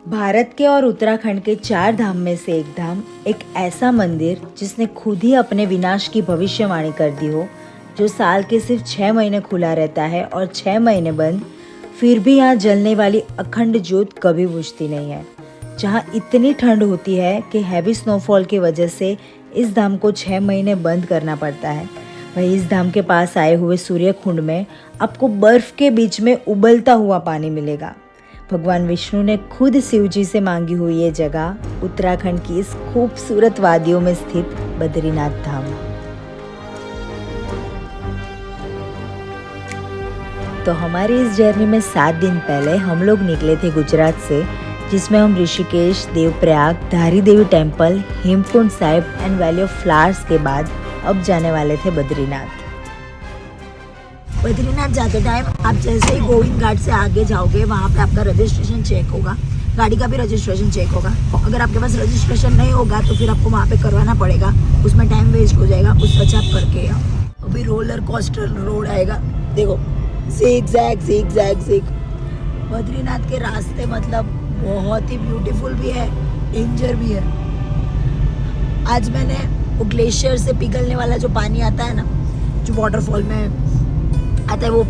भारत के और उत्तराखंड के 4 धाम में से एक धाम, एक ऐसा मंदिर जिसने खुद ही अपने विनाश की भविष्यवाणी कर दी हो, जो साल के सिर्फ 6 महीने खुला रहता है और 6 महीने बंद, फिर भी यहाँ जलने वाली अखंड ज्योत कभी बुझती नहीं है। जहाँ इतनी ठंड होती है कि हैवी स्नोफॉल की वजह से इस धाम को 6 महीने बंद करना पड़ता है, वहीं इस धाम के पास आए हुए सूर्य कुंड में आपको बर्फ के बीच में उबलता हुआ पानी मिलेगा। भगवान विष्णु ने खुद शिव जी से मांगी हुई ये जगह उत्तराखंड की इस खूबसूरत वादियों में स्थित बद्रीनाथ धाम। तो हमारी इस जर्नी में 7 दिन पहले हम लोग निकले थे गुजरात से, जिसमें हम Rishikesh, Devprayag, Dhari Devi temple, Hemkund Sahib and valley of flowers के बाद अब जाने वाले थे बद्रीनाथ। बद्रीनाथ जाते टाइम आप जैसे ही गोविंद घाट से आगे जाओगे, वहाँ पे आपका रजिस्ट्रेशन चेक होगा, गाड़ी का भी रजिस्ट्रेशन चेक होगा। अगर आपके पास रजिस्ट्रेशन नहीं होगा तो फिर आपको वहाँ पे करवाना पड़ेगा, उसमें टाइम वेस्ट हो जाएगा, उस वजह आप करके आओ। अभी रोलर कोस्टर रोड आएगा, देखो zig zag zig zag zig. Badrinath के रास्ते मतलब बहुत ही ब्यूटीफुल भी है, डेंजर भी है। आज मैंने वो ग्लेशियर से पिघलने वाला जो पानी आता है ना, जो वाटरफॉल में आता है, वो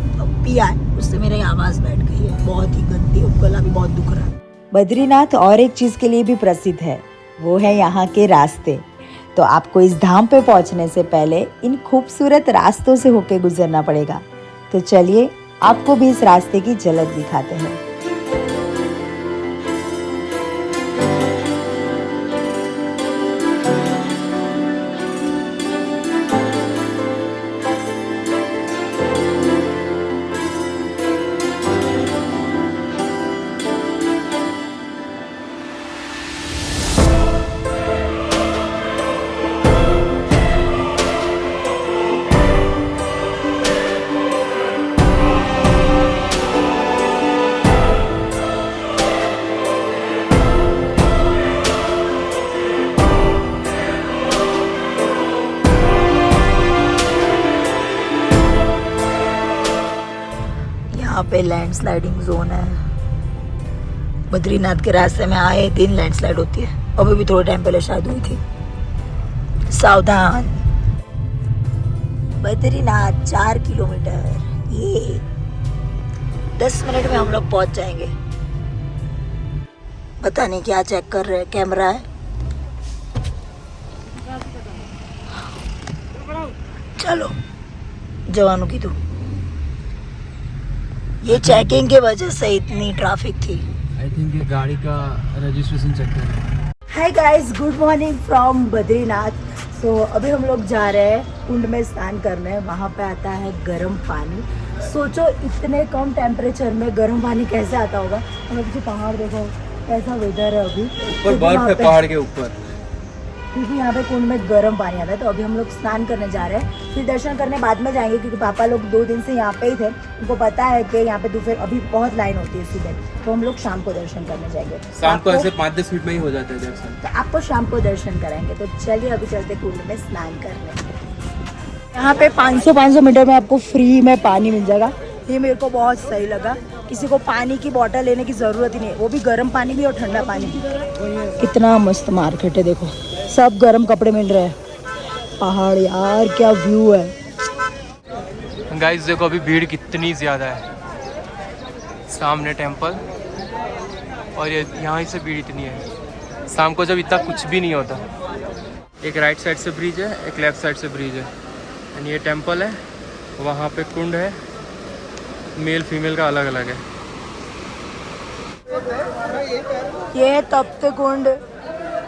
पिया है, उससे मेरी आवाज़ बैठ गई है, बहुत ही गंदी, गला भी बहुत दुख रहा है। बद्रीनाथ और एक चीज़ के लिए भी प्रसिद्ध है, वो है यहाँ के रास्ते। तो आपको इस धाम पे पहुँचने से पहले इन खूबसूरत रास्तों से होके गुजरना पड़ेगा। तो चलिए आपको भी इस रास्ते की झलक दिखाते हैं। यहाँ पे लैंडस्लाइडिंग जोन है। बद्रीनाथ के रास्ते में आए दिन लैंडस्लाइड होती है, अभी भी थोड़े टाइम पहले शायद हुई थी, सावधान। बद्रीनाथ 4 किलोमीटर, ये 10 मिनट में हम लोग पहुंच जाएंगे। पता नहीं क्या चेक कर रहे हैं, कैमरा है। चलो जवानों की तो ये चेकिंग के वजह से इतनी ट्रैफिक थी। आई थिंक ये गाड़ी का रजिस्ट्रेशन चेक कर रहे हैं। Hi guys, good morning from Badrinath. So अभी हम लोग जा रहे हैं कुंड में स्नान करने। वहाँ पे आता है गर्म पानी। सोचो इतने कम टेम्परेचर में गर्म पानी कैसे आता होगा। हम पीछे पहाड़ देखो कैसा वेदर है अभी, ऊपर बर्फ है पहाड़ के ऊपर, क्योंकि यहाँ पे कुंड में गर्म पानी आता है। तो अभी हम लोग स्नान करने जा रहे हैं, फिर दर्शन करने बाद में जाएंगे, क्योंकि पापा लोग 2 दिन से यहाँ पे ही थे, उनको पता है कि यहाँ पे दोपहर अभी बहुत लाइन होती है सुबह, तो हम लोग शाम को दर्शन करने जाएंगे। शाम को ऐसे 5-10 मिनट में ही हो जाता है दर्शन। तो आपको शाम को दर्शन कराएंगे। तो चलिए अभी चलते कुंड में स्नान करने। यहाँ पे 500 मीटर में आपको फ्री में पानी मिल जाएगा। ये मेरे को बहुत सही लगा, किसी को पानी की बोतल लेने की ज़रूरत ही नहीं, वो भी गर्म पानी भी और ठंडा पानी भी। कितना मस्त मार्केट है, देखो सब गर्म कपड़े मिल रहे हैं। पहाड़, यार क्या व्यू है। गाइस देखो अभी भीड़ कितनी ज़्यादा है, सामने टेंपल, और ये यहाँ से भीड़ इतनी है। शाम को जब इतना कुछ भी नहीं होता। एक राइट साइड से ब्रिज है, एक लेफ्ट साइड से ब्रिज है, एंड ये टेंपल है, वहाँ पे कुंड है, मेल फीमेल का अलग अलग है। ये तप्त कुंड,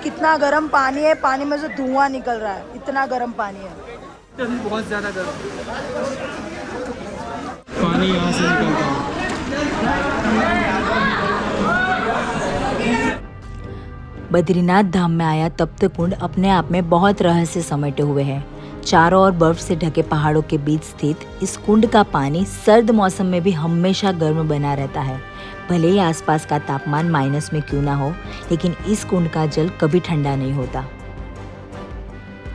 कितना गर्म पानी है, पानी में से धुआं निकल रहा है, इतना गर्म पानी है। बहुत ज़्यादा गर्म पानी यहाँ से निकलता है। बद्रीनाथ धाम में आया तप्त कुंड अपने आप में बहुत रहस्य समेटे हुए है। चारों ओर बर्फ से ढके पहाड़ों के बीच स्थित इस कुंड का पानी सर्द मौसम में भी हमेशा गर्म बना रहता है। भले ही आसपास का तापमान माइनस में क्यों ना हो, लेकिन इस कुंड का जल कभी ठंडा नहीं होता।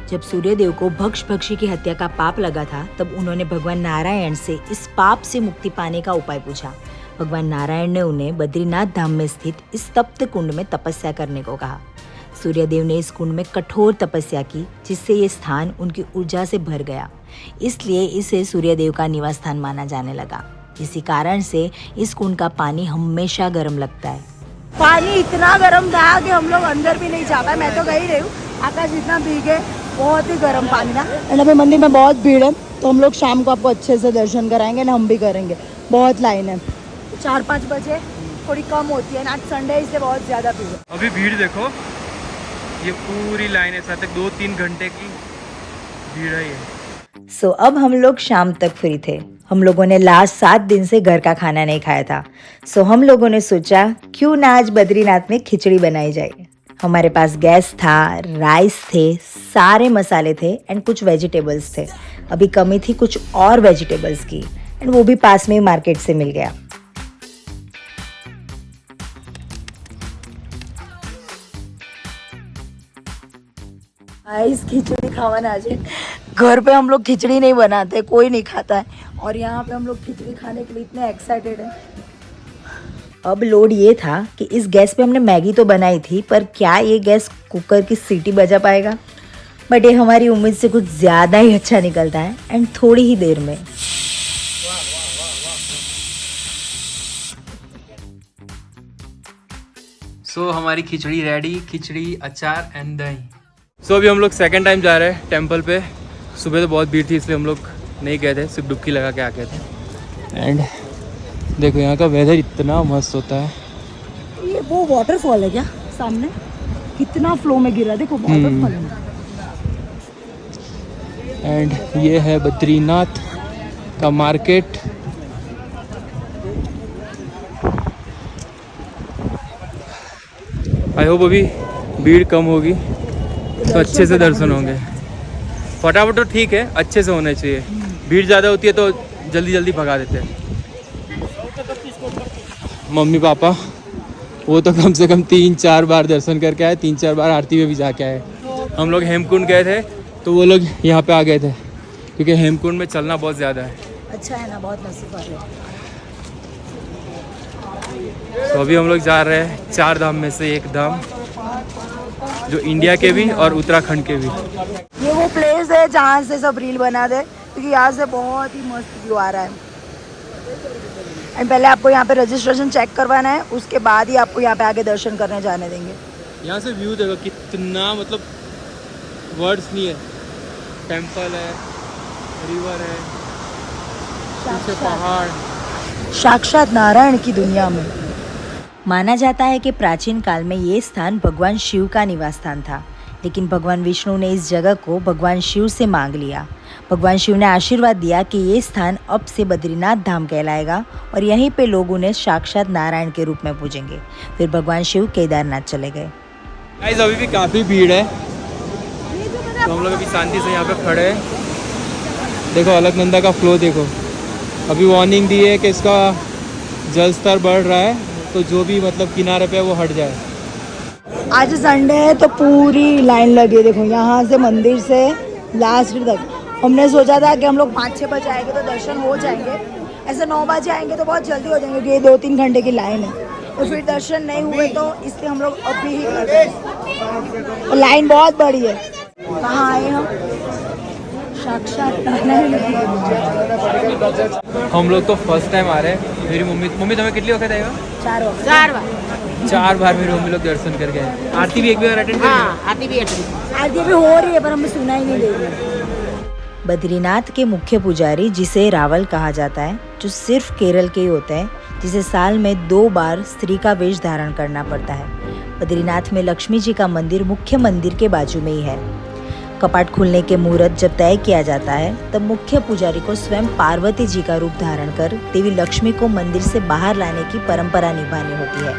जब सूर्यदेव को भक्ष भक्षी की हत्या का पाप लगा था, तब उन्होंने भगवान नारायण से इस पाप से मुक्ति पाने का उपाय पूछा। भगवान नारायण ने उन्हें बद्रीनाथ धाम में स्थित इस तप्त कुंड में तपस्या करने को कहा। सूर्यदेव ने इस कुंड में कठोर तपस्या की, जिससे ये स्थान उनकी ऊर्जा से भर गया। इसलिए इसे सूर्यदेव का निवास स्थान माना जाने लगा। इसी कारण से इस कुंड का पानी हमेशा गर्म लगता है। पानी इतना गर्म था कि हम लोग अंदर भी नहीं जा पाए। मैं तो गई रही हूँ, आकाश इतना भीगे, बहुत ही गर्म पानी था। एंड अभी मंदिर में बहुत भीड़ है, तो हम लोग शाम को आपको अच्छे से दर्शन कराएंगे ना, हम भी करेंगे। बहुत लाइन है, 4-5 बजे थोड़ी कम होती है ना, आज संडे है इसलिए बहुत ज़्यादा भीड़ है। अभी भीड़ देखो, ये पूरी लाइन है, साथ 2-3 घंटे की भीड़ है ये। सो अब हम लोग शाम तक फ्री थे। हम लोगों ने लास्ट 7 दिन से घर का खाना नहीं खाया था। सो हम लोगों ने सोचा क्यों ना आज बद्रीनाथ में खिचड़ी बनाई जाए। हमारे पास गैस था, राइस थे, सारे मसाले थे एंड कुछ वेजिटेबल्स थे। अभी कमी थी कुछ और वेजिटेबल्स की एंड वो भी पास में ही मार्केट से मिल गया। आइस खिचड़ी खावाना आज। घर पे हम लोग खिचड़ी नहीं बनाते, कोई नहीं खाता है, और यहाँ पे हम लोग खिचड़ी खाने के लिए इतने एक्साइटेड हैं। अब लोड ये था कि इस गैस पे हमने मैगी तो बनाई थी, पर क्या ये गैस कुकर की सीटी बजा पाएगा? बट ये हमारी उम्मीद से कुछ ज़्यादा ही अच्छा निकलता है एंड थोड़ी ही देर में। सो हमारी खिचड़ी रेडी, खिचड़ी, अचार एंड दही। सो अभी हम लोग सेकंड टाइम जा रहे हैं टेंपल पे। सुबह तो बहुत भीड़ थी इसलिए हम लोग नहीं गए थे, सिर्फ डुबकी लगा के आ गए थे। एंड देखो यहाँ का वेदर इतना मस्त होता है। ये वो वाटरफॉल है क्या सामने? कितना फ्लो में गिरा, देखो वाटरफॉल है। एंड ये है बद्रीनाथ का मार्केट। आई होप अभी भीड़ कम होगी तो अच्छे से दर्शन होंगे। फटाफट तो ठीक है, अच्छे से होने चाहिए। भीड़ ज़्यादा होती है तो जल्दी जल्दी भगा देते हैं। मम्मी पापा वो तो कम से कम 3-4 बार दर्शन करके आए, 3-4 बार आरती में भी जाके आए। हम लोग हेमकुंड गए थे तो वो लोग यहाँ पे आ गए थे, क्योंकि हेमकुंड में चलना बहुत ज़्यादा है। अच्छा है ना, बहुत नसीब वाले। तो अभी हम लोग जा रहे हैं 4 धाम में से एक धाम, जो इंडिया के भी और उत्तराखंड के भी। ये वो प्लेस है जहाँ से सब रील बना दे, क्योंकि यहाँ से बहुत ही मस्त व्यू आ रहा है। एंड पहले आपको यहाँ पे रजिस्ट्रेशन चेक करवाना है, उसके बाद ही आपको यहाँ पे आगे दर्शन करने जाने देंगे। यहाँ से व्यू देखो कितना, मतलब वर्ड्स नहीं है। टेंपल है, रिवर है, पीछे पहाड़। साक्षात नारायण की दुनिया में। माना जाता है कि प्राचीन काल में ये स्थान भगवान शिव का निवास स्थान था, लेकिन भगवान विष्णु ने इस जगह को भगवान शिव से मांग लिया। भगवान शिव ने आशीर्वाद दिया कि ये स्थान अब से बद्रीनाथ धाम कहलाएगा और यहीं पे लोग उन्हें साक्षात नारायण के रूप में पूजेंगे। फिर भगवान शिव केदारनाथ चले गए। गाइस अभी भी काफ़ी भीड़ है, तो हम लोग अभी शांति से यहाँ पे खड़े हैं। देखो अलकनंदा का फ्लो देखो। अभी वार्निंग दी है कि इसका जल स्तर बढ़ रहा है, तो जो भी मतलब किनारे पे है वो हट जाए। आज संडे है तो पूरी लाइन लगी है, देखो यहाँ से मंदिर से लास्ट तक। हमने सोचा था कि हम लोग 5-6 बजे आएंगे तो दर्शन हो जाएंगे, ऐसे 9 बजे आएंगे तो बहुत जल्दी हो जाएंगे, क्योंकि ये 2-3 घंटे की लाइन है। तो फिर दर्शन नहीं हुए तो इसलिए हम लोग अभी ही कर रहे हैं। और लाइन बहुत बड़ी है। कहाँ आए हम? साक्षात हम लोग तो फर्स्ट टाइम आ रहे हैं। मेरी मम्मी तुम्हें कितनी वक्त आएगा? 4 बार मेरी मम्मी लोग दर्शन करके आए। आरती भी एक बार अटेंड करी? आरती भी हो रही है पर हमें सुना ही नहीं दे रही। बद्रीनाथ के मुख्य पुजारी, जिसे रावल कहा जाता है, जो सिर्फ केरल के ही होते हैं, जिसे साल में 2 बार स्त्री का वेश धारण करना पड़ता है। बद्रीनाथ में लक्ष्मी जी का मंदिर मुख्य मंदिर के बाजू में ही है। कपाट खुलने के मुहूर्त जब तय किया जाता है, तब मुख्य पुजारी को स्वयं पार्वती जी का रूप धारण कर देवी लक्ष्मी को मंदिर से बाहर लाने की परंपरा निभानी होती है।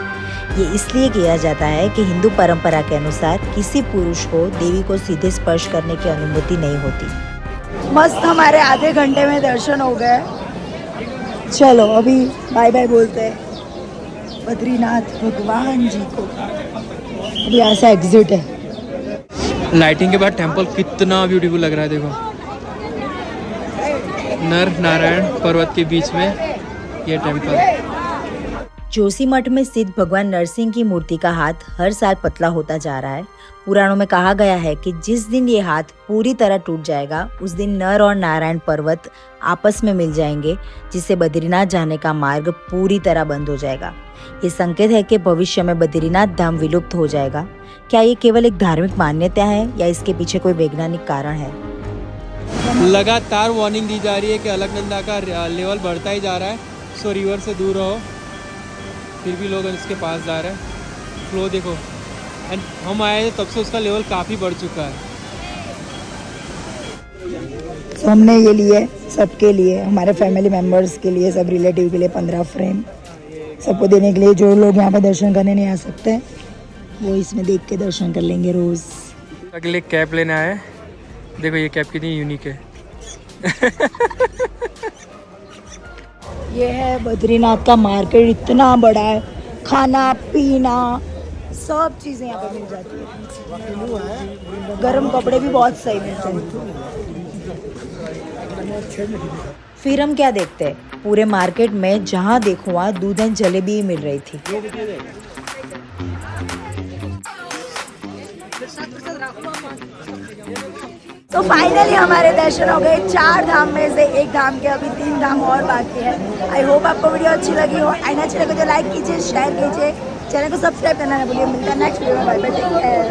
ये इसलिए किया जाता है कि हिंदू परंपरा के अनुसार किसी पुरुष को देवी को सीधे स्पर्श करने की अनुमति नहीं होती। मस्त हमारे आधे घंटे में दर्शन हो गए। चलो अभी बाय बाय बोलते हैं बद्रीनाथ भगवान जी को। अभी ऐसा एग्जिट है। लाइटिंग के बाद टेंपल कितना ब्यूटीफुल लग रहा है। देखो नर नारायण पर्वत के बीच में ये टेंपल। जोशीमठ में स्थित भगवान नरसिंह की मूर्ति का हाथ हर साल पतला होता जा रहा है। पुराणों में कहा गया है कि जिस दिन ये हाथ पूरी तरह टूट जाएगा उस दिन नर और नारायण पर्वत आपस में मिल जाएंगे, जिससे बद्रीनाथ जाने का मार्ग पूरी तरह बंद हो जाएगा। ये संकेत है कि भविष्य में बद्रीनाथ धाम विलुप्त हो जाएगा। क्या ये केवल एक धार्मिक मान्यता है या इसके पीछे कोई वैज्ञानिक कारण है? लगातार वार्निंग दी जा रही है कि अलकनंदा का लेवल बढ़ता ही जा रहा है, सो रिवर से दूर रहो। फिर भी लोग इसके पास जा रहे हैं। फ्लो देखो, एंड हम आए थे तब से उसका लेवल काफ़ी बढ़ चुका है। तो हमने ये लिए सबके लिए, हमारे फैमिली मेम्बर्स के लिए, सब रिलेटिव के लिए 15 फ्रेम सबको देने के लिए। जो लोग यहाँ पे दर्शन करने नहीं आ सकते वो इसमें देख के दर्शन कर लेंगे रोज़। अगले कैप लेना है। देखो ये कैप कितनी यूनिक है। ये है बद्रीनाथ का मार्केट, इतना बड़ा है, खाना पीना सब चीज़ें यहाँ पे मिल जाती है। गर्म कपड़े भी बहुत सही मिलते हैं। फिर हम क्या देखते हैं, पूरे मार्केट में जहाँ देखो वहाँ दूध एंड जलेबी ही मिल रही थी। तो फाइनली हमारे दर्शन हो गए 4 धाम में से 1 धाम के, अभी 3 धाम और बाकी है। आई होप आपको वीडियो अच्छी लगी हो। आईना अच्छी लगे तो लाइक कीजिए, शेयर कीजिए, चैनल को सब्सक्राइब करना ना भूलिए। मिलता है नेक्स्ट वीडियो में। Bye bye, take care.